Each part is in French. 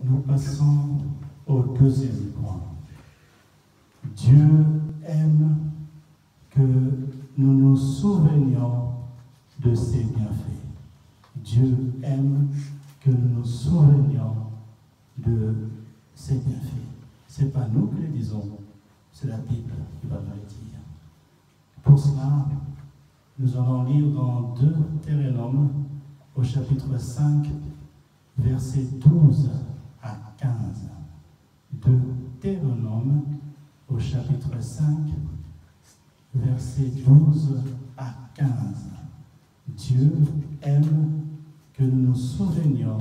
Nous passons au deuxième point. Dieu aime que nous nous souvenions de ses bienfaits. Dieu aime que nous nous souvenions de ses bienfaits. Ce n'est pas nous qui le disons, c'est la Bible qui va nous le dire. Pour cela, nous allons lire dans Deutéronome au chapitre 5, versets 12 à 15. Deutéronome au chapitre 5, versets 12 à 15. Dieu aime que nous nous souvenions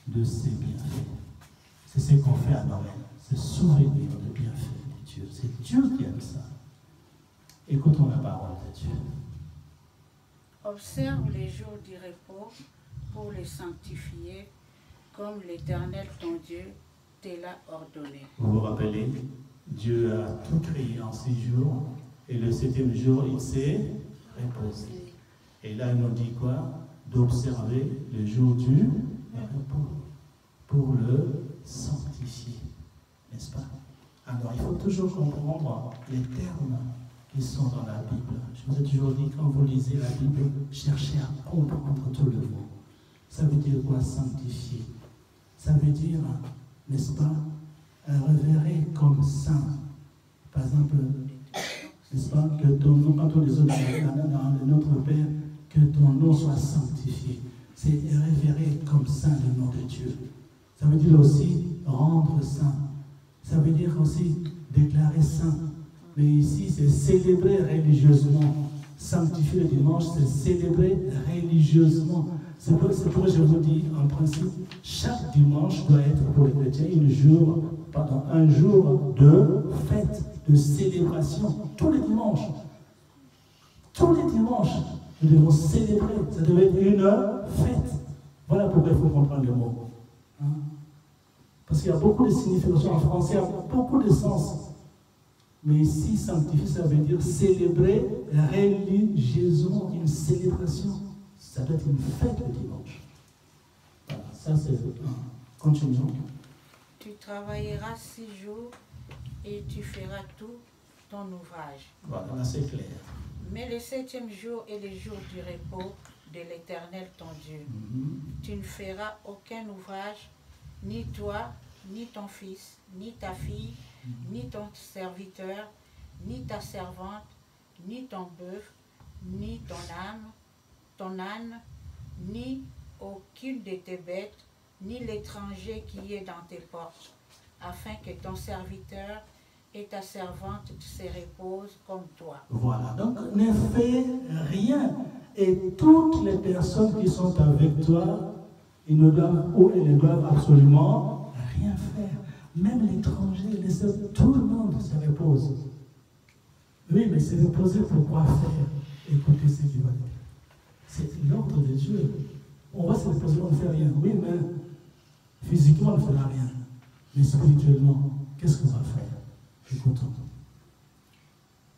de ses bienfaits. C'est ce qu'on fait à Noël, se souvenir des bienfaits de Dieu. C'est Dieu qui aime ça. Écoutons la parole de Dieu. Observe les jours du repos pour les sanctifier, comme l'Éternel ton Dieu te l'a ordonné. Vous vous rappelez, Dieu a tout créé en 6 jours, et le 7e jour, il s'est reposé. Et là, il nous dit quoi? D'observer le jour du repos pour le sanctifier, n'est-ce pas? Alors, il faut toujours comprendre les termes qui sont dans la Bible. Je vous ai toujours dit, quand vous lisez la Bible, cherchez à comprendre tout le mot. Ça veut dire quoi, sanctifier? Ça veut dire, n'est-ce pas, révérer comme saint. Par exemple, n'est-ce pas, que ton nom, quand on les autres dans notre Père, que ton nom soit sanctifié. C'est révérer comme saint le nom de Dieu. Ça veut dire aussi rendre saint. Ça veut dire aussi déclarer saint. Mais ici, c'est célébrer religieusement. Sanctifier le dimanche, c'est célébrer religieusement. C'est pourquoi je vous dis, en principe, chaque dimanche doit être pour les chrétiens un jour de fête, de célébration. Tous les dimanches. Tous les dimanches, nous devons célébrer. Ça devait être une fête. Voilà pourquoi il faut comprendre le mot. Hein? Parce qu'il y a beaucoup de significations en français, il y a beaucoup de sens. Mais ici, sanctifier, ça veut dire célébrer religieusement, une célébration. Ça doit être une fête le dimanche. Voilà, ça c'est... Continuons. Tu travailleras 6 jours et tu feras tout ton ouvrage. Voilà, là c'est clair. Mais le 7e jour est le jour du repos de l'Éternel ton Dieu. Tu ne feras aucun ouvrage, ni toi, ni ton fils, ni ta fille, ni ton serviteur, ni ta servante, ni ton bœuf, ni ton âne, ni aucune de tes bêtes, ni l'étranger qui est dans tes portes, afin que ton serviteur et ta servante se reposent comme toi. Voilà, donc ne fais rien. Et toutes les personnes qui sont avec toi, ils ne doivent absolument rien faire. Même l'étranger, les autres, tout le monde se repose. Oui, mais se reposer pour quoi faire? Écoutez ce qu'il va dire. C'est l'ordre de Dieu. On va se reposer, on ne fait rien. Oui, mais physiquement, on ne fera rien. Mais spirituellement, qu'est-ce qu'on va faire? Écoutons.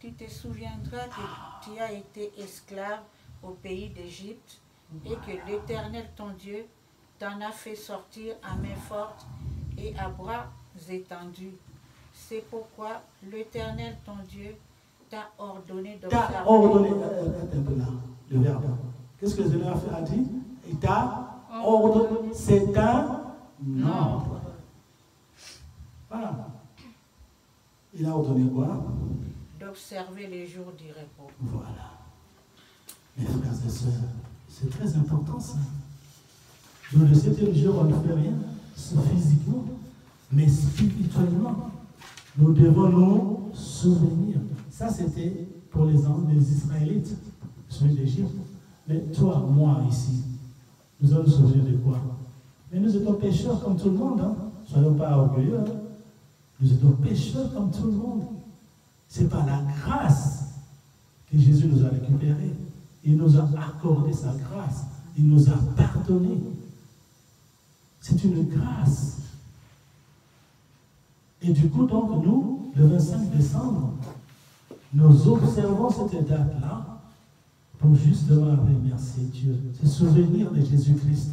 Tu te souviendras que tu as été esclave au pays d'Égypte et que l'Éternel ton Dieu t'en a fait sortir à main forte et à bras étendus. C'est pourquoi l'Éternel ton Dieu t'a ordonné d'observer. T'a ordonné, un peu là, le verbe. Qu'est-ce que le Seigneur a dit? Il t'a ordonné. C'est un ordre. Voilà. Il a ordonné quoi? D'observer les jours du repos. Voilà. Mes frères et sœurs, c'est très important ça. Donc le 7e jour, on ne fait rien, c'est physiquement, mais spirituellement. Nous devons nous souvenir. Ça, c'était pour les Israélites, ceux d'Égypte. Mais toi, moi, ici, nous allons nous souvenir de quoi? Mais nous étions pécheurs comme tout le monde. Hein? Soyons pas orgueilleux. Hein? Nous étions pécheurs comme tout le monde. C'est par la grâce que Jésus nous a récupérés. Il nous a accordé sa grâce. Il nous a pardonné. C'est une grâce. Et du coup, donc, nous, le 25 décembre, nous observons cette date-là pour justement remercier Dieu, se souvenir de Jésus-Christ.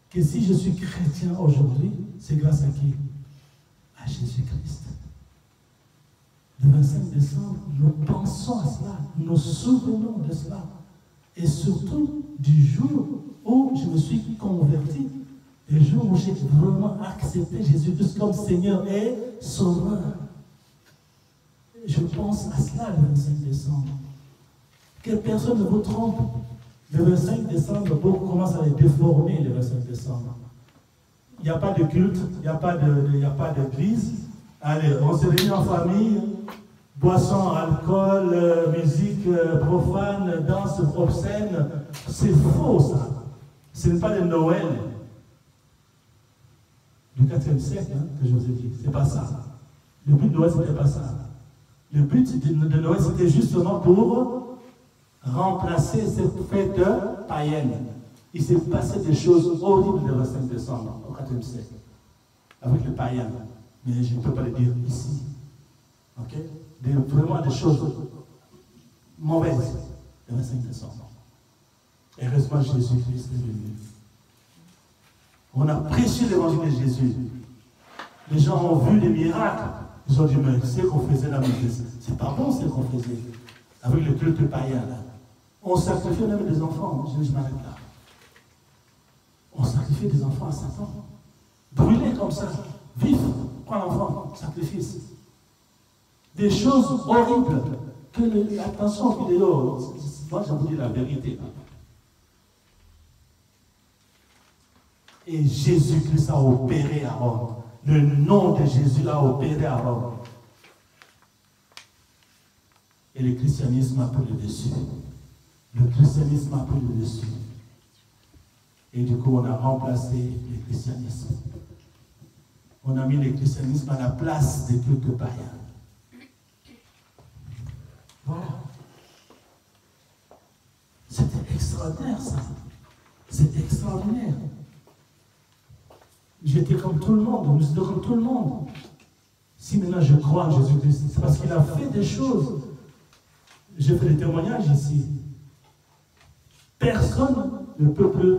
que si je suis chrétien aujourd'hui, c'est grâce à qui? À Jésus-Christ. Le 25 décembre, nous pensons à cela, nous nous souvenons de cela. Et surtout du jour où je me suis converti, le jour où j'ai vraiment accepté Jésus-Christ comme Seigneur et Sauveur. Je pense à cela le 25 décembre. Que personne ne vous trompe. Le 25 décembre, beaucoup commencent à les déformer le 25 décembre. Il n'y a pas de culte, il n'y a pas d'église. Allez, on se réunit en famille, boissons, alcool, musique profane, danse obscène. C'est faux ça. Ce n'est pas le Noël du 4e siècle que je vous ai dit. C'est pas ça. Le but de Noël, c'était pas ça. Le but de Noël, c'était justement pour remplacer cette fête païenne. Il s'est passé des choses horribles le 25 décembre, au 4e siècle, avec les païens. Mais je ne peux pas le dire ici. Ok? Vraiment des choses mauvaises le 25 décembre. Et heureusement, Jésus-Christ est venu. On a prêché l'évangile de Jésus. Les gens ont vu des miracles. Ils ont dit, mais c'est qu'on faisait la maîtrise. C'est pas bon ce qu'on faisait. Avec le culte païen, là. On sacrifiait même des enfants. Je m'arrête là. On sacrifiait des enfants à Satan. Brûlés comme ça. Vif. Prends l'enfant. Sacrifice. Des choses horribles. Attention, vidéo. Moi, je vous dis la vérité. Et Jésus-Christ a opéré à Rome. Le nom de Jésus a opéré à Rome. Et le christianisme a pris le dessus. Le christianisme a pris le dessus. Et du coup, on a remplacé le christianisme. On a mis le christianisme à la place des cultes païens. Voilà. C'était extraordinaire, ça. C'était extraordinaire. J'étais comme tout le monde, nous étions comme tout le monde. Si maintenant je crois en Jésus-Christ, c'est parce qu'il a fait des choses. J'ai fait des témoignages ici. Personne ne peut plus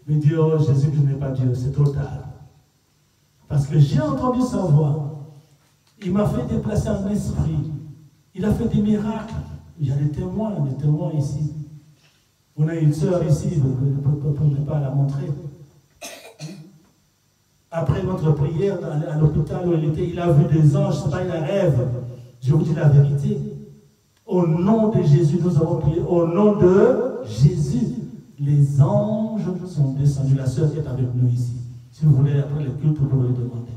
me dire, oh, Jésus-Christ n'est pas Dieu, c'est trop tard. Parce que j'ai entendu sa voix. Il m'a fait déplacer en esprit. Il a fait des miracles. Il y a des témoins ici. On a une sœur ici, je ne peux pas la montrer. Après notre prière à l'hôpital où il était, il a vu des anges, ce n'est pas un rêve. Je vous dis la vérité. Au nom de Jésus, nous avons prié. Au nom de Jésus, les anges sont descendus. La sœur qui est avec nous ici. Si vous voulez, après le culte, vous pouvez le demander.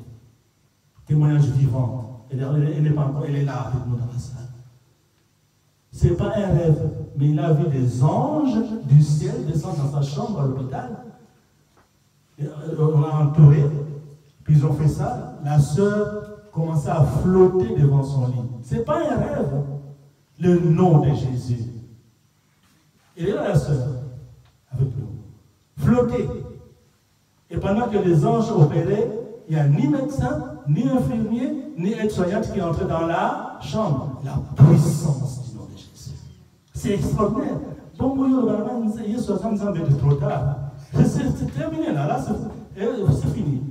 Témoignage vivant. Elle n'est pas encore, elle est là avec nous dans la salle. Ce n'est pas un rêve, mais il a vu des anges du ciel descendre dans sa chambre à l'hôpital. On l'a entouré, puis ils ont fait ça. La sœur commençait à flotter devant son lit. Ce n'est pas un rêve. Le nom de Jésus. Et là, la sœur, avec nous, flotter. Et pendant que les anges opéraient, il n'y a ni médecin, ni infirmier, ni aide-soignante qui est entré dans la chambre. La puissance du nom de Jésus. C'est extraordinaire. Bon, il y a 60 ans, mais de trop tard. C'est terminé là, c'est fini.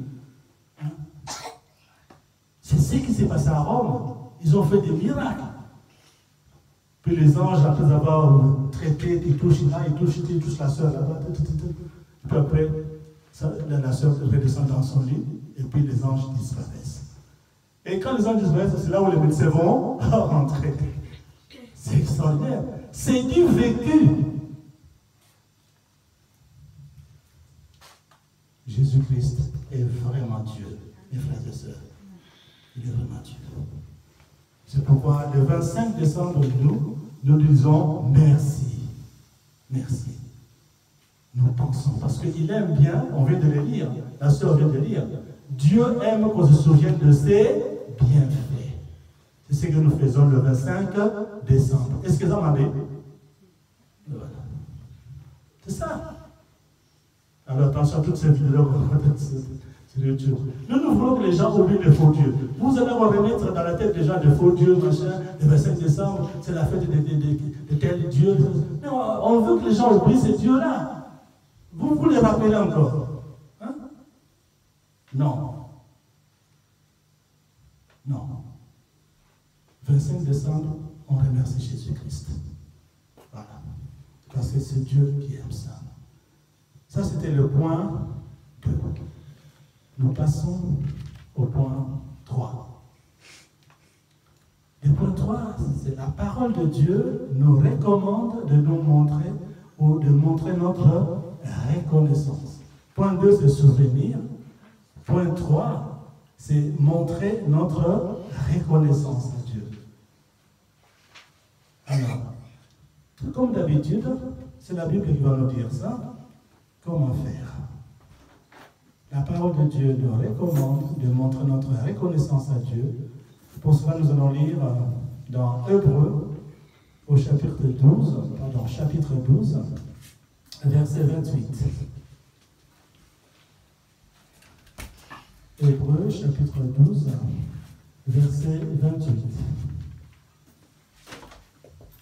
C'est ce qui s'est passé à Rome. Ils ont fait des miracles. Puis les anges, après avoir traité, ils touchent là, ils touchent la sœur là-bas. Puis après, la sœur redescend dans son lit, et puis les anges disparaissent. Et quand les anges disparaissent, c'est là où les médecins vont rentrer. C'est extraordinaire. C'est du vécu. Jésus-Christ est vraiment Dieu, mes frères et sœurs. Il est vraiment Dieu. C'est pourquoi le 25 décembre, nous disons merci. Merci. Nous pensons, parce qu'il aime bien, on vient de le lire, la sœur vient de lire, Dieu aime qu'on se souvienne de ses bienfaits. C'est ce que nous faisons le 25 décembre. Est-ce que ça m'a dit? Voilà. C'est ça. Alors attention à toutes ces vidéos sur YouTube. Nous voulons que les gens oublient les faux dieux. Vous allez remettre dans la tête des gens des faux dieux, machin, le 25 décembre, c'est la fête de tel dieu. Mais on veut que les gens oublient ces dieux-là. Vous les rappelez encore. Non. Non. 25 décembre, on remercie Jésus-Christ. Voilà. Parce que c'est Dieu qui aime ça. Ça, c'était le point 2. Nous passons au point 3. Le point 3, c'est la parole de Dieu nous recommande de nous montrer ou de montrer notre reconnaissance. Point 2, c'est souvenir. Point 3, c'est montrer notre reconnaissance à Dieu. Alors, tout comme d'habitude, c'est la Bible qui va nous dire ça. Comment faire? La parole de Dieu nous recommande de montrer notre reconnaissance à Dieu. Pour cela, nous allons lire dans Hébreux, au chapitre 12, verset 28. Hébreux, chapitre 12, verset 28.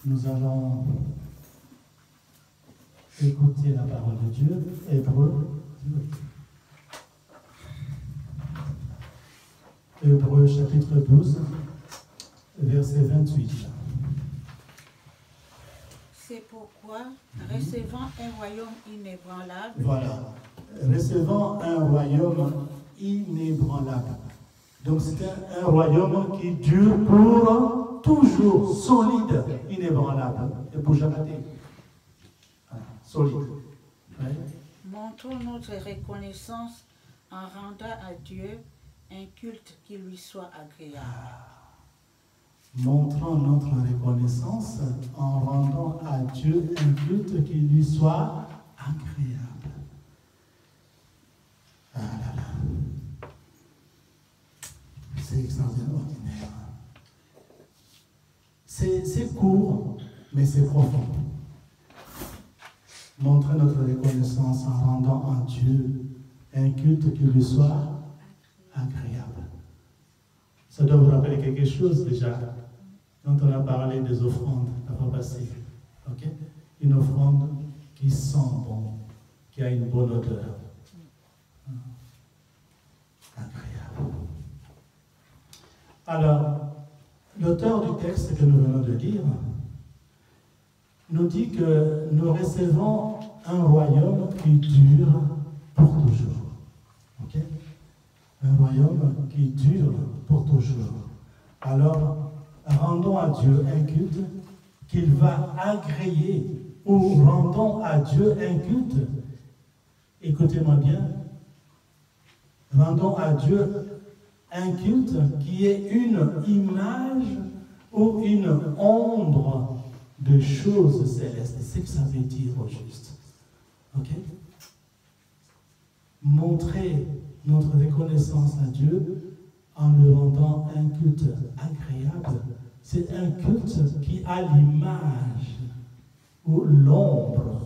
Nous allons écouter la parole de Dieu. Hébreux, chapitre 12, verset 28. C'est pourquoi, recevant un royaume inébranlable. Voilà. Recevant un royaume inébranlable. Donc c'est un royaume qui dure pour toujours, solide, inébranlable. Et pour jamais. Solide. Ouais. Montrons notre reconnaissance en rendant à Dieu un culte qui lui soit agréable. Montrons notre reconnaissance en rendant à Dieu un culte qui lui soit agréable. Ah là là. C'est extraordinaire. C'est court, mais c'est profond. Montrer notre reconnaissance en rendant à Dieu un culte qui lui soit agréable. Ça doit vous rappeler quelque chose déjà, quand on a parlé des offrandes la fois passée. Okay? Une offrande qui sent bon, qui a une bonne odeur. Agréable. Alors, l'auteur du texte que nous venons de lire nous dit que nous recevons un royaume qui dure pour toujours. Okay? Un royaume qui dure pour toujours. Alors, rendons à Dieu un culte qu'il va agréer, ou rendons à Dieu un culte, écoutez-moi bien, rendons à Dieu un culte qui est une image ou une ombre de choses célestes. C'est ce que ça veut dire au juste. Ok? Montrer notre reconnaissance à Dieu en lui rendant un culte agréable. C'est un culte qui a l'image ou l'ombre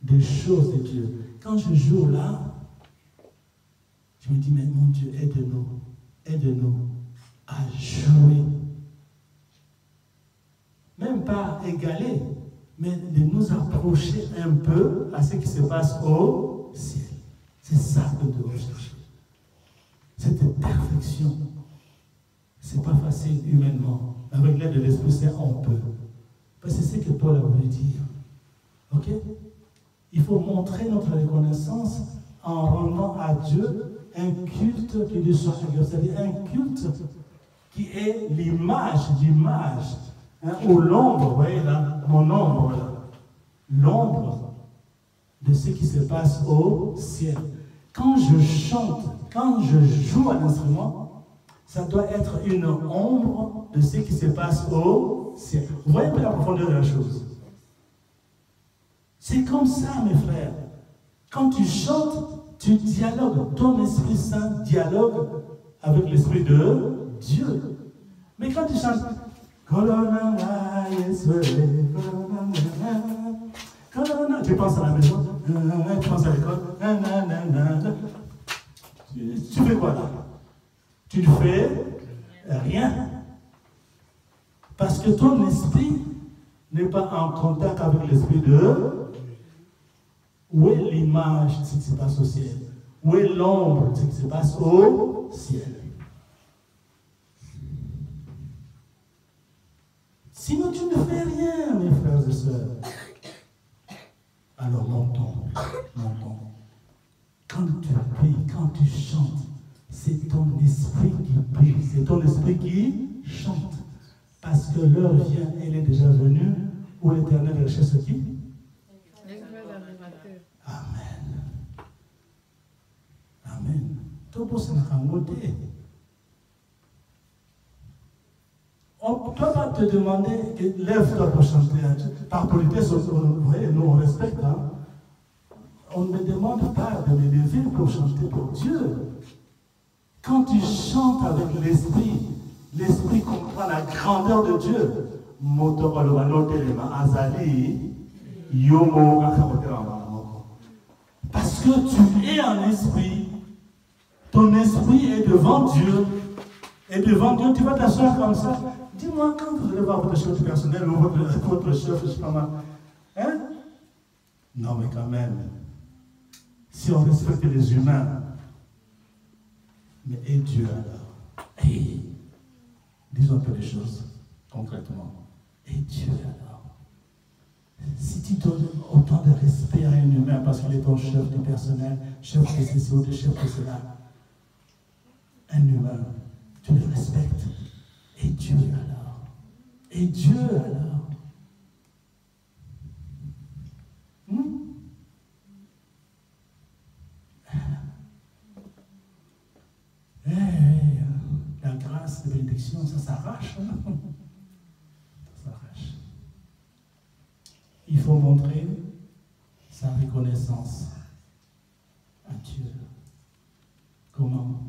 des choses de Dieu. Quand je joue là, je me dis, mais mon Dieu, aide-nous à jouer. Même pas égaler, mais de nous approcher un peu à ce qui se passe au ciel. C'est ça que nous devons chercher. Cette perfection. C'est pas facile humainement. Avec l'aide de l'Esprit Saint, on peut. Parce que c'est ce que Paul a voulu dire. Ok? Il faut montrer notre reconnaissance en rendant à Dieu un culte qui lui soit agréable. C'est-à-dire un culte qui est l'image, hein, ou l'ombre, vous voyez là, mon ombre là. L'ombre de ce qui se passe au ciel. Quand je chante, quand je joue un instrument, ça doit être une ombre de ce qui se passe au ciel. Vous voyez un peu la profondeur de la chose. C'est comme ça, mes frères. Quand tu chantes, tu dialogues. Ton Esprit Saint dialogue avec l'Esprit de Dieu. Mais quand tu chantes, tu penses à la maison, tu penses à l'école, tu fais quoi là? Tu ne fais rien. Parce que ton esprit n'est pas en contact avec l'esprit de... Où est l'image de ce qui se passe au ciel? Où est l'ombre de ce qui se passe au ciel? Sinon, tu ne fais rien, mes frères et sœurs. Alors, montons. Quand tu pries, quand tu chantes, c'est ton esprit qui prie, c'est ton esprit qui chante. Parce que l'heure vient, elle est déjà venue, où l'Éternel recherche qui? Amen. Amen. On ne doit pas te demander, lève-toi pour chanter. Par politesse, vous voyez, nous on respecte. Hein? On ne me demande pas de me lever pour chanter pour Dieu. Quand tu chantes avec l'esprit, l'esprit comprend la grandeur de Dieu. Parce que tu es un esprit, ton esprit est devant Dieu. Et devant Dieu, tu vas t'asseoir comme ça. Dis-moi, quand vous allez voir votre chef personnel ou votre chef, je sais pas mal. Hein? Non, mais quand même, si on respecte les humains, mais et Dieu alors? Et disons un peu les choses concrètement. Et Dieu alors? Si tu donnes autant de respect à un humain parce qu'il est ton chef du personnel, chef de ceci ou de chef de cela, un humain, tu le respectes. Et Dieu alors? Et Dieu alors? La grâce de bénédiction, ça s'arrache. Hein? Ça s'arrache. Il faut montrer sa reconnaissance à Dieu. Comment?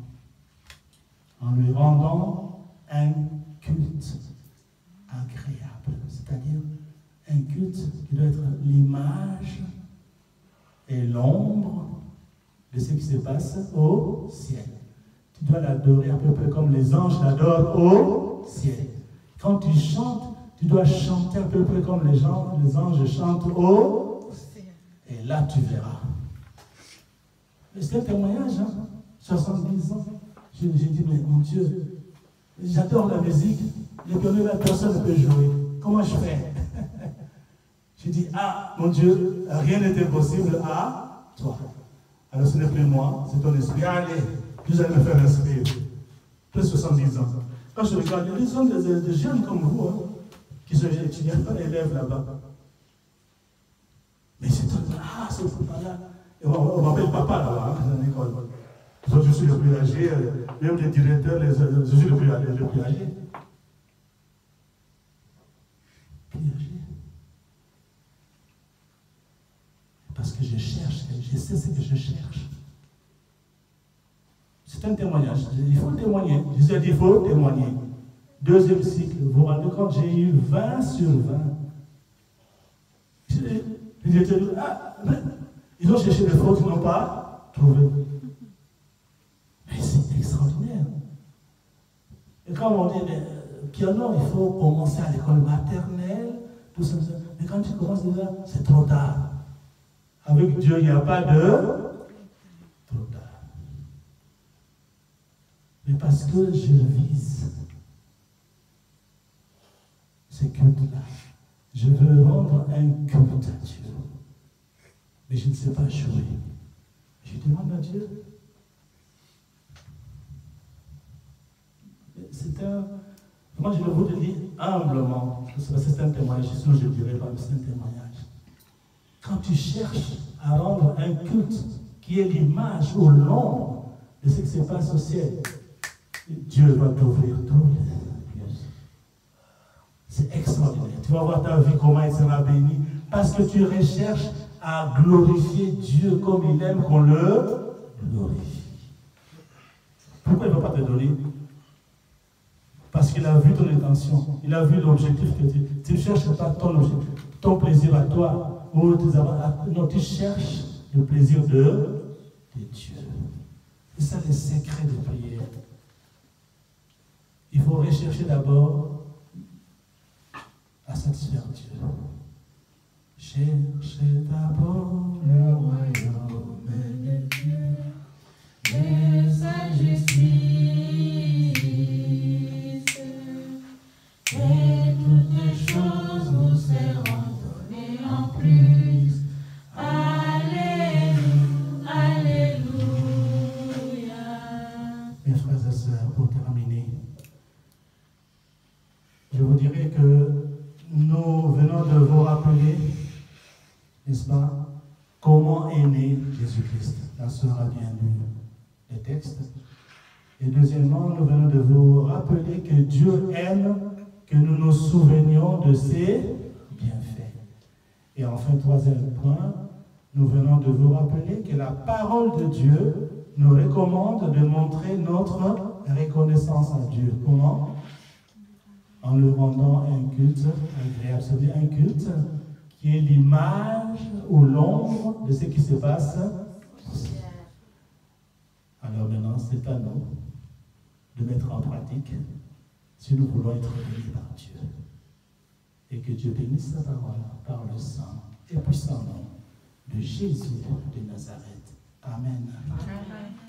En lui rendant un culte agréable, c'est-à-dire un culte qui doit être l'image et l'ombre de ce qui se passe au ciel. Tu dois l'adorer à peu près comme les anges l'adorent au ciel. Quand tu chantes, tu dois chanter à peu près comme les anges chantent au ciel. Et là, tu verras. C'est un témoignage, hein? 70 ans. J'ai dit, mais mon Dieu, j'adore la musique, mais que la personne ne peut jouer. Comment je fais? J'ai dit, ah, mon Dieu, rien n'était possible à toi. Alors ce n'est plus moi, c'est ton esprit. Allez, vous allez me faire respirer. Plus de 70 ans. Quand je regarde, il y a des jeunes comme vous, hein, qui sont étudiants, élèves là-bas. Mais c'est tout, ah, c'est là. On m'appelle papa là-bas, hein, dans l'école. Je suis le plus âgé, même les directeurs, je suis le plus âgé. Parce que je cherche, je sais ce que je cherche. C'est un témoignage. Il faut témoigner. Je ai dit, il faut témoigner. Deuxième cycle, vous vous rendez compte, j'ai eu 20 sur 20. Ils ont cherché des fautes, ils n'ont pas trouvé. Mais c'est extraordinaire. Et quand on dit, piano, il faut commencer à l'école maternelle, tout ça. Mais quand tu commences déjà, c'est trop tard. Avec Dieu, il n'y a pas de trop tard. Mais parce que je vise ce culte-là, je veux rendre un culte à Dieu. Mais je ne sais pas jouer. Je demande à Dieu. Moi, je vous le dis humblement. C'est un témoignage. Sinon, je ne dirais pas, mais c'est un témoignage. Quand tu cherches à rendre un culte qui est l'image ou l'ombre de ce qui se passe au ciel, Dieu va t'ouvrir tous les yeux. C'est extraordinaire. Tu vas voir ta vie, comment elle sera bénie, parce que tu recherches à glorifier Dieu comme il aime qu'on le glorifie. Pourquoi il ne va pas te donner? Parce qu'il a vu ton intention, il a vu l'objectif que tu ne cherches pas ton plaisir à toi. Non, tu cherches le plaisir de Dieu. C'est ça le secret de prière. Il faut rechercher d'abord à satisfaire Dieu. Cherchez d'abord le royaume de Dieu mes frères et sœurs, pour terminer, je vous dirais que nous venons de vous rappeler, n'est-ce pas, comment est né Jésus-Christ. La sœur a bien lu les textes. Et deuxièmement, nous venons de vous rappeler que Dieu aime que nous nous souvenions de ses bienfaits. Et enfin, troisième point, nous venons de vous rappeler que la parole de Dieu nous recommande de montrer notre reconnaissance à Dieu. Comment? En lui rendant un culte agréable. C'est-à-dire un culte qui est l'image ou l'ombre de ce qui se passe au ciel. Alors maintenant, c'est à nous de mettre en pratique si nous voulons être bénis par Dieu. Et que Dieu bénisse sa parole par le sang et puissant nom de Jésus de Nazareth. Amen. Amen.